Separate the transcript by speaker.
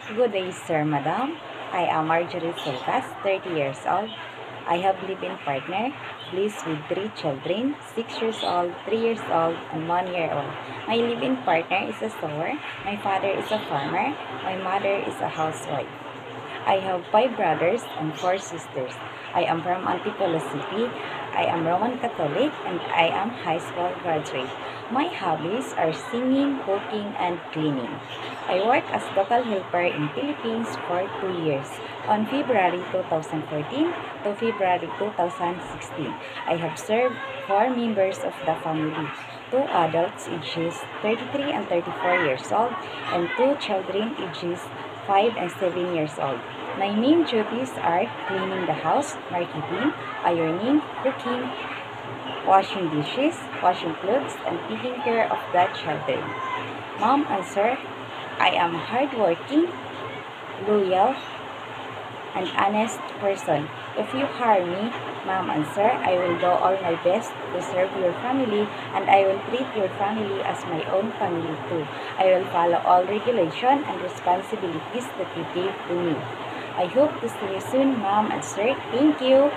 Speaker 1: Good day, sir, madam. I am Marjorie Solcas, 30 years old. I have live-in partner, Bliss, with 3 children, 6 years old, 3 years old, and 1 year old. My live-in partner is a sewer. My father is a farmer. My mother is a housewife. I have 5 brothers and 4 sisters. I am from Antipolo City. I am Roman Catholic and I am high school graduate. My hobbies are singing, cooking, and cleaning. I work as local helper in Philippines for 2 years. On February 2014 to February 2016, I have served 4 members of the family, 2 adults ages 33 and 34 years old, and 2 children ages 5 and 7 years old. My main duties are cleaning the house, marketing, ironing, cooking, washing dishes, washing clothes, and taking care of the children. Mom and sir, I am hardworking, loyal, and honest person. If you hire me, ma'am and sir, I will do all my best to serve your family and I will treat your family as my own family too. I will follow all regulation and responsibilities that you gave to me. I hope to see you soon, ma'am and sir. Thank you.